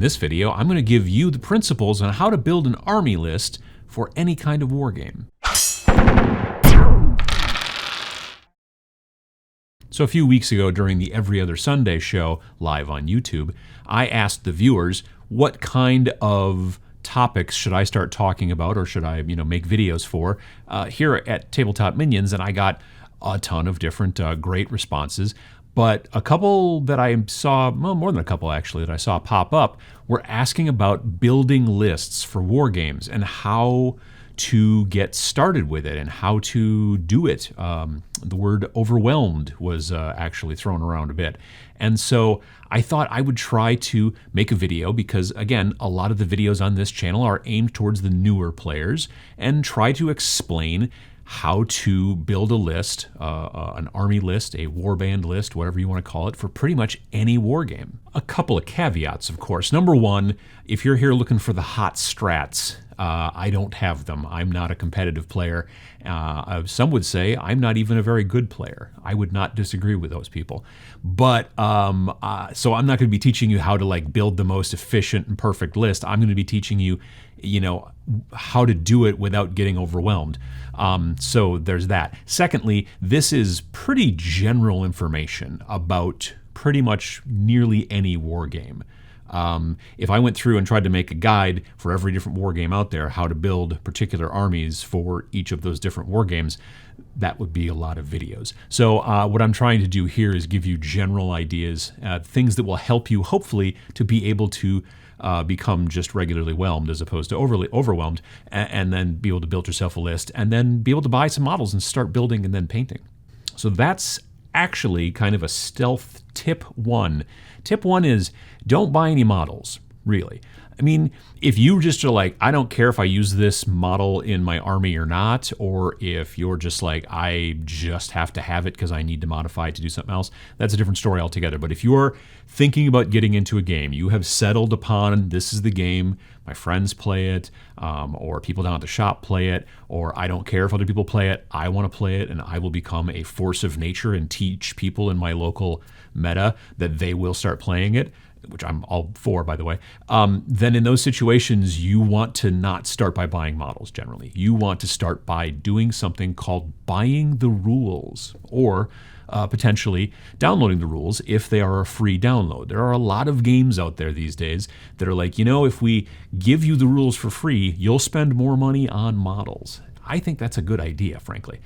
In this video, I'm going to give you the principles on how to build an army list for any kind of wargame. So a few weeks ago during the Every Other Sunday show live on YouTube, I asked the viewers what kind of topics should I start talking about, or should I, make videos for here at Tabletop Minions, and I got a ton of different great responses. But a couple that I saw, well, more than a couple actually, that I saw pop up were asking about building lists for war games and how to get started with it and how to do it. The word overwhelmed was actually thrown around a bit. And so I thought I would try to make a video because, again, a lot of the videos on this channel are aimed towards the newer players, and try to explain how to build a list, an army list, a warband list, whatever you want to call it, for pretty much any war game. A couple of caveats, of course. Number one, if you're here looking for the hot strats, I don't have them. I'm not a competitive player. Some would say I'm not even a very good player. I would not disagree with those people. But so I'm not going to be teaching you how to build the most efficient and perfect list. I'm going to be teaching you, how to do it without getting overwhelmed. So there's that. Secondly, this is pretty general information about pretty much nearly any war game. If I went through and tried to make a guide for every different war game out there, how to build particular armies for each of those different war games, that would be a lot of videos. So what I'm trying to do here is give you general ideas, things that will help you hopefully to be able to become just regularly whelmed as opposed to overly overwhelmed, and then be able to build yourself a list and then be able to buy some models and start building and then painting. So that's actually kind of a stealth tip one. Tip one is don't buy any models, really. I mean, if you just are like, I don't care if I use this model in my army or not, or if you're just like, I just have to have it because I need to modify it to do something else, that's a different story altogether. But if you're thinking about getting into a game, you have settled upon, this is the game, my friends play it, or people down at the shop play it, or I don't care if other people play it, I want to play it, and I will become a force of nature and teach people in my local meta that they will start playing it, which I'm all for, by the way, then in those situations, you want to not start by buying models generally. You want to start by doing something called buying the rules, or potentially downloading the rules if they are a free download. There are a lot of games out there these days that are like, if we give you the rules for free, you'll spend more money on models. I think that's a good idea, frankly.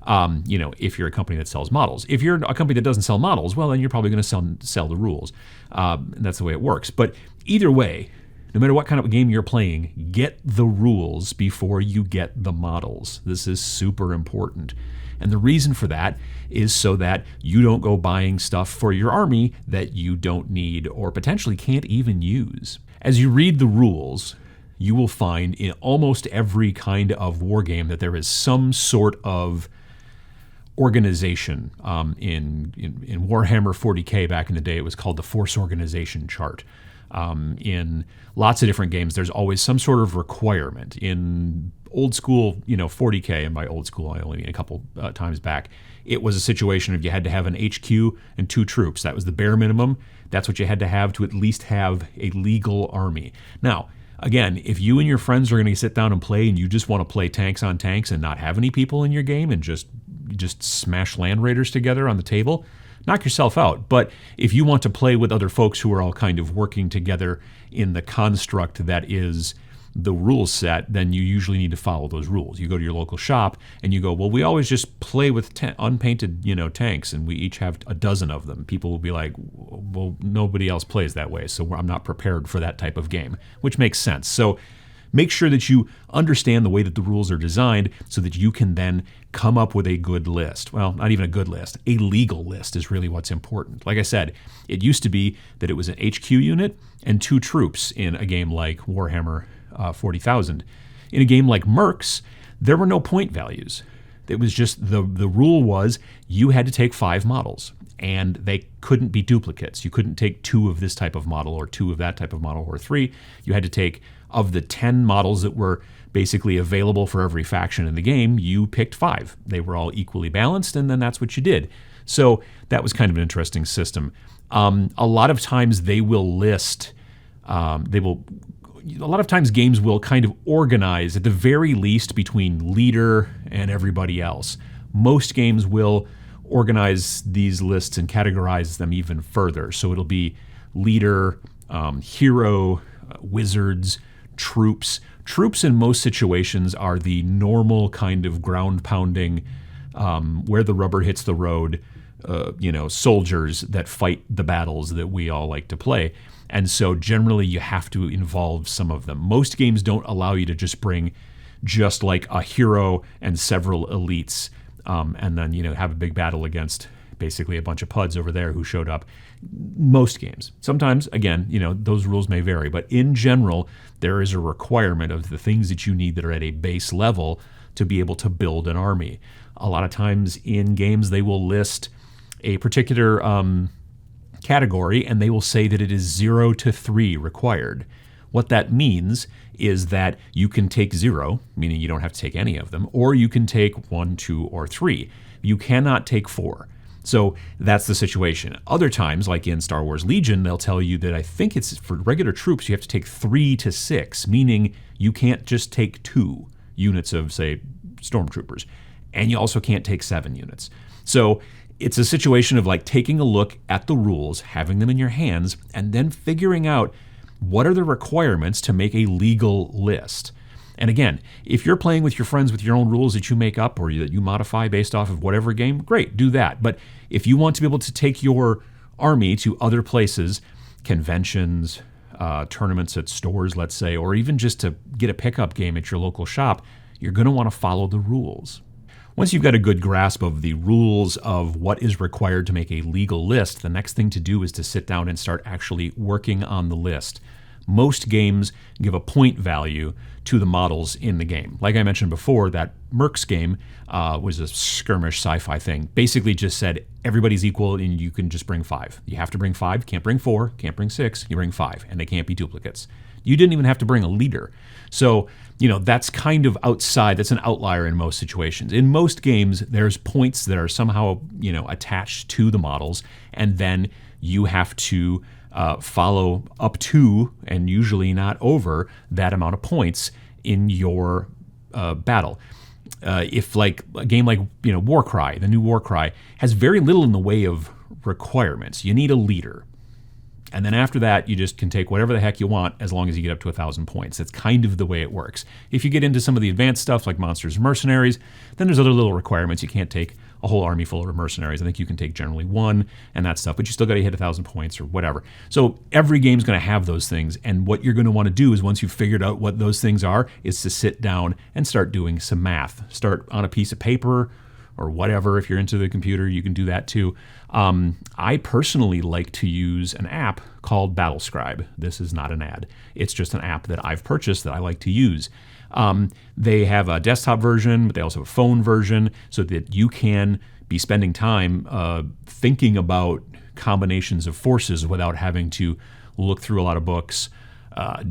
If you're a company that sells models. If you're a company that doesn't sell models, well, then you're probably going to sell the rules. And that's the way it works. But either way, no matter what kind of game you're playing, get the rules before you get the models. This is super important. And the reason for that is so that you don't go buying stuff for your army that you don't need or potentially can't even use. As you read the rules, you will find in almost every kind of war game that there is some sort of organization. In Warhammer 40K back in the day, it was called the Force Organization Chart. In lots of different games, there's always some sort of requirement. In old school, 40K, and by old school, I only mean a couple times back, it was a situation of you had to have an HQ and 2 troops. That was the bare minimum. That's what you had to have to at least have a legal army. Now, again, if you and your friends are going to sit down and play and you just want to play tanks on tanks and not have any people in your game and just smash land raiders together on the table, knock yourself out. But if you want to play with other folks who are all kind of working together in the construct that is the rule set, then you usually need to follow those rules. You go to your local shop and you go, well, we always just play with unpainted, tanks, and we each have a dozen of them. People will be like, well, nobody else plays that way, so I'm not prepared for that type of game, which makes sense. So make sure that you understand the way that the rules are designed so that you can then come up with a good list. Well, not even a good list. A legal list is really what's important. Like I said, it used to be that it was an HQ unit and 2 troops in a game like Warhammer 40,000. In a game like Mercs, there were no point values. It was just the rule was you had to take 5 models, and they couldn't be duplicates. You couldn't take 2 of this type of model or 2 of that type of model or 3. You had to take, of the 10 models that were basically available for every faction in the game, you picked 5. They were all equally balanced, and then that's what you did. So that was kind of an interesting system. A lot of times they will list They will. A lot of times games will kind of organize at the very least between leader and everybody else. Most games will organize these lists and categorize them even further. So it'll be leader, hero, wizards, troops. Troops in most situations are the normal kind of ground pounding, where the rubber hits the road, soldiers that fight the battles that we all like to play. And so generally you have to involve some of them. Most games don't allow you to just bring just like a hero and several elites, and then have a big battle against basically a bunch of puds over there who showed up. Most games. Sometimes, again, those rules may vary, but in general, there is a requirement of the things that you need that are at a base level to be able to build an army. A lot of times in games, they will list a particular category, and they will say that it is 0 to 3 required. What that means is that you can take 0, meaning you don't have to take any of them, or you can take 1, 2, or 3. You cannot take 4. So that's the situation. Other times, like in Star Wars Legion, they'll tell you that I think it's for regular troops, you have to take 3 to 6, meaning you can't just take 2 units of, say, stormtroopers. And you also can't take 7 units. So it's a situation of like taking a look at the rules, having them in your hands, and then figuring out what are the requirements to make a legal list. And again, if you're playing with your friends with your own rules that you make up or that you modify based off of whatever game, great, do that. But if you want to be able to take your army to other places, conventions, tournaments at stores, let's say, or even just to get a pickup game at your local shop, you're going to want to follow the rules. Once you've got a good grasp of the rules of what is required to make a legal list, the next thing to do is to sit down and start actually working on the list. Most games give a point value to the models in the game. Like I mentioned before, that Mercs game was a skirmish sci-fi thing. Basically just said everybody's equal and you can just bring 5. You have to bring 5, can't bring 4, can't bring 6, you bring 5, and they can't be duplicates. You didn't even have to bring a leader. So, that's kind of outside, that's an outlier in most situations. In most games, there's points that are somehow, attached to the models, and then you have to follow up to, and usually not over, that amount of points in your battle. If like a game like Warcry, the new Warcry, has very little in the way of requirements. You need a leader. And then after that, you just can take whatever the heck you want as long as you get up to 1,000 points. That's kind of the way it works. If you get into some of the advanced stuff like Monsters and Mercenaries, then there's other little requirements. You can't take a whole army full of mercenaries. I think you can take generally 1 and that stuff, but you still got to hit 1,000 points or whatever. So every game's going to have those things. And what you're going to want to do is once you've figured out what those things are, is to sit down and start doing some math. Start on a piece of paper or whatever. If you're into the computer, you can do that too. I personally like to use an app called BattleScribe. This is not an ad. It's just an app that I've purchased that I like to use. They have a desktop version, but they also have a phone version so that you can be spending time thinking about combinations of forces without having to look through a lot of books,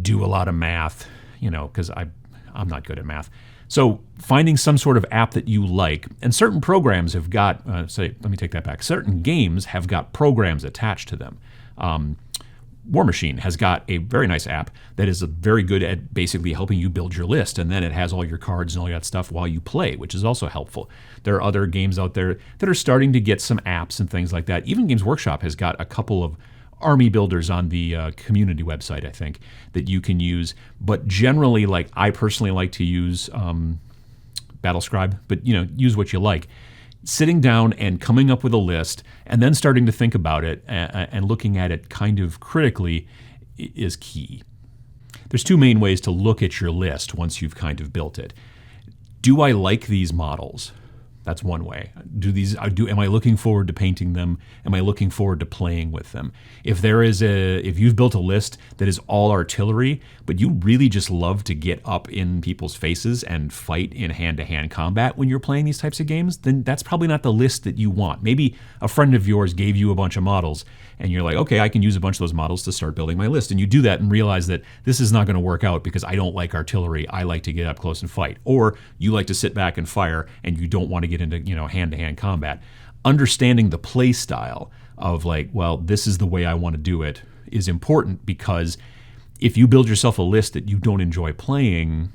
do a lot of math, because I'm not good at math. So finding some sort of app that you like, and certain programs have got, let me take that back. Certain games have got programs attached to them. War Machine has got a very nice app that is very good at basically helping you build your list, and then it has all your cards and all that stuff while you play, which is also helpful. There are other games out there that are starting to get some apps and things like that. Even Games Workshop has got a couple of army builders on the community website, I think, that you can use. But generally, I personally like to use BattleScribe, but use what you like. Sitting down and coming up with a list and then starting to think about it and looking at it kind of critically is key. There's two main ways to look at your list once you've kind of built it. Do I like these models? That's one way. Am I looking forward to painting them? Am I looking forward to playing with them? If you've built a list that is all artillery, but you really just love to get up in people's faces and fight in hand-to-hand combat when you're playing these types of games, then that's probably not the list that you want. Maybe a friend of yours gave you a bunch of models and you're like, okay, I can use a bunch of those models to start building my list. And you do that and realize that this is not going to work out because I don't like artillery. I like to get up close and fight. Or you like to sit back and fire and you don't want to get into hand-to-hand combat. Understanding the play style of this is the way I want to do it is important, because if you build yourself a list that you don't enjoy playing,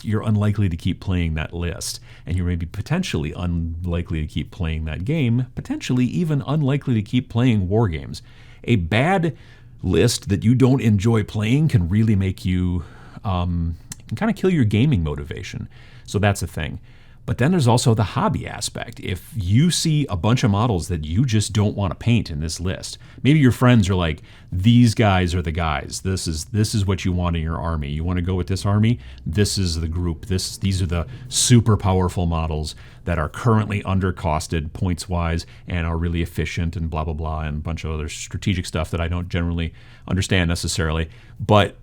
you're unlikely to keep playing that list, and you're maybe potentially unlikely to keep playing that game, potentially even unlikely to keep playing war games. A bad list that you don't enjoy playing can really make you, can kind of kill your gaming motivation. So that's a thing. But then there's also the hobby aspect. If you see a bunch of models that you just don't want to paint in this list, maybe your friends are like, these guys are the guys. This is what you want in your army. You want to go with this army? This is the group. These are the super powerful models that are currently undercosted points-wise and are really efficient and blah, blah, blah, and a bunch of other strategic stuff that I don't generally understand necessarily. But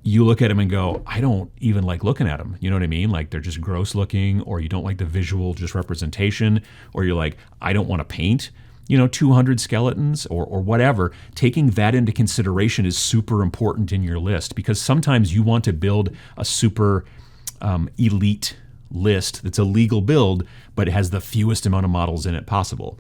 you look at them and go, I don't even like looking at them. You know what I mean? Like they're just gross looking, or you don't like the visual just representation, or you're like, I don't want to paint, 200 skeletons or whatever. Taking that into consideration is super important in your list, because sometimes you want to build a super elite list that's a legal build, but it has the fewest amount of models in it possible.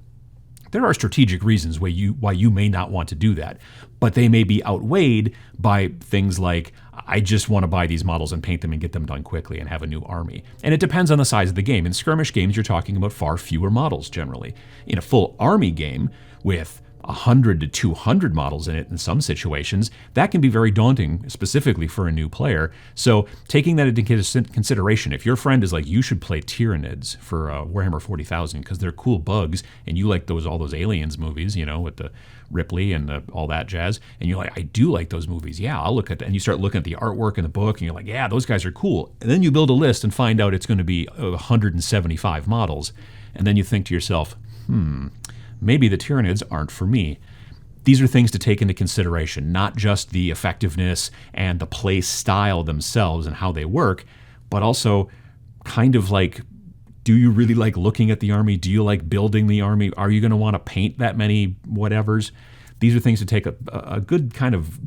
There are strategic reasons why you may not want to do that, but they may be outweighed by things like, I just want to buy these models and paint them and get them done quickly and have a new army. And it depends on the size of the game. In skirmish games, you're talking about far fewer models generally. In a full army game with 100 to 200 models in it in some situations, that can be very daunting, specifically for a new player. So taking that into consideration, if your friend is like, you should play Tyranids for Warhammer 40,000 because they're cool bugs, and you like all those aliens movies, with the Ripley and all that jazz, and you're like, I do like those movies. Yeah, I'll look at that. And you start looking at the artwork in the book, and you're like, yeah, those guys are cool. And then you build a list and find out it's going to be 175 models. And then you think to yourself, maybe the Tyranids aren't for me. These are things to take into consideration, not just the effectiveness and the play style themselves and how they work, but also kind of like, do you really like looking at the army? Do you like building the army? Are you going to want to paint that many whatevers? These are things to take a good kind of,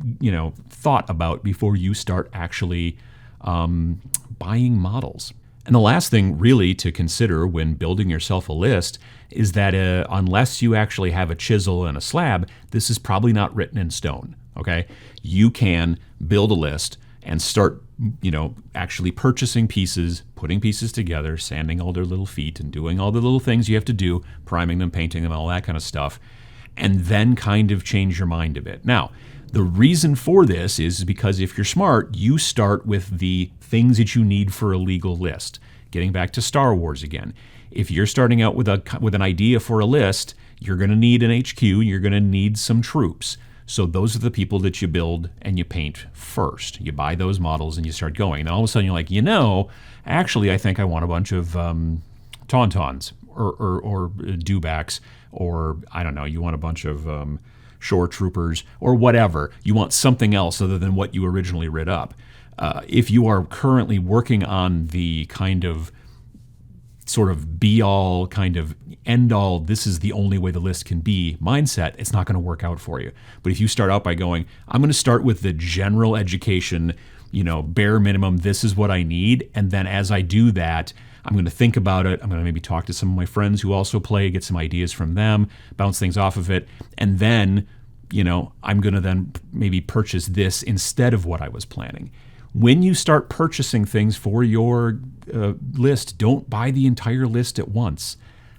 thought about before you start actually buying models. And the last thing really to consider when building yourself a list is that unless you actually have a chisel and a slab, this is probably not written in stone, okay? You can build a list and start, actually purchasing pieces, putting pieces together, sanding all their little feet and doing all the little things you have to do, priming them, painting them, all that kind of stuff, and then kind of change your mind a bit. Now, the reason for this is because if you're smart, you start with the things that you need for a legal list. Getting back to Star Wars again. If you're starting out with an idea for a list, you're going to need an HQ, you're going to need some troops. So those are the people that you build and you paint first. You buy those models and you start going. And all of a sudden you're like, actually I think I want a bunch of Tauntauns or Dewbacks, or I don't know, you want a bunch of shore troopers or whatever. You want something else other than what you originally writ up. If you are currently working on the kind of sort of be-all, kind of end-all, this is the only way the list can be mindset, it's not going to work out for you. But if you start out by going, I'm going to start with the general education, bare minimum, this is what I need, and then as I do that, I'm going to think about it, I'm going to maybe talk to some of my friends who also play, get some ideas from them, bounce things off of it, and then, I'm going to then maybe purchase this instead of what I was planning. When you start purchasing things for your list, don't buy the entire list at once.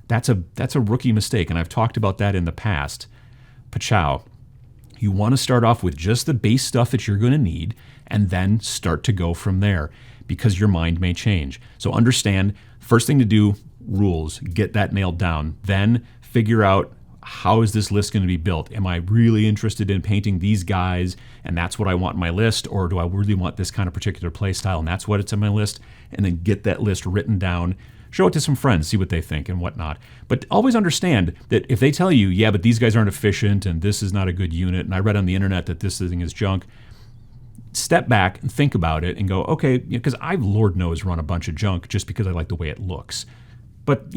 That's a rookie mistake, and I've talked about that in the past. Pachow. You want to start off with just the base stuff that you're going to need, and then start to go from there, because your mind may change. So understand, first thing to do, rules. Get that nailed down. Then figure out, how is this list going to be built? Am I really interested in painting these guys and that's what I want in my list? Or do I really want this kind of particular play style and that's what it's in my list? And then get that list written down, show it to some friends, see what they think and whatnot. But always understand that if they tell you, yeah, but these guys aren't efficient and this is not a good unit, and I read on the internet that this thing is junk, step back and think about it and go, okay, because I've, Lord knows, run a bunch of junk just because I like the way it looks. But,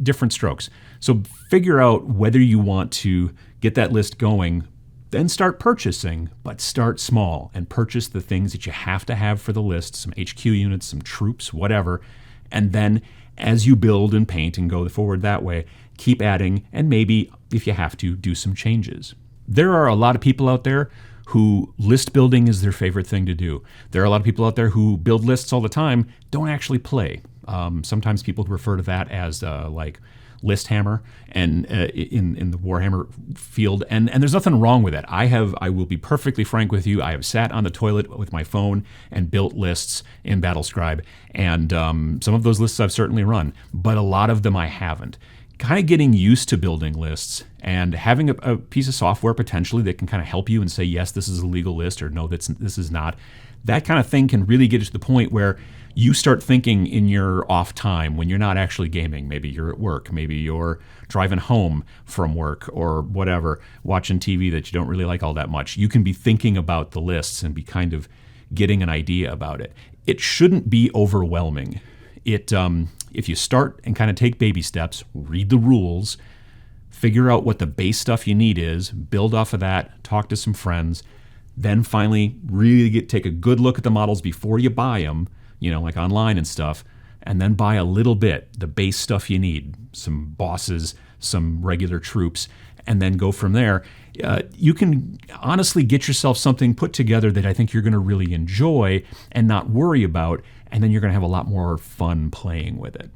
different strokes. So figure out whether you want to get that list going, then start purchasing, but start small and purchase the things that you have to have for the list, some HQ units, some troops, whatever. And then as you build and paint and go forward that way, keep adding, and maybe, if you have to, do some changes. There are a lot of people out there who list building is their favorite thing to do. There are a lot of people out there who build lists all the time, don't actually play. Sometimes people refer to that as like list hammer, and in the Warhammer field, and there's nothing wrong with it. I will be perfectly frank with you. I have sat on the toilet with my phone and built lists in Battlescribe, and some of those lists I've certainly run, but a lot of them I haven't. Kind of getting used to building lists and having a piece of software potentially that can kind of help you and say, yes, this is a legal list, or no, this is not. That kind of thing can really get you to the point where you start thinking in your off time when you're not actually gaming. Maybe you're at work, maybe you're driving home from work or whatever, watching TV that you don't really like all that much. You can be thinking about the lists and be kind of getting an idea about it. It shouldn't be overwhelming. If you start and kind of take baby steps, read the rules, figure out what the base stuff you need is, build off of that, talk to some friends, then finally really take a good look at the models before you buy them, like online and stuff, and then buy a little bit, the base stuff you need, some bosses, some regular troops, and then go from there. You can honestly get yourself something put together that I think you're going to really enjoy and not worry about, and then you're going to have a lot more fun playing with it.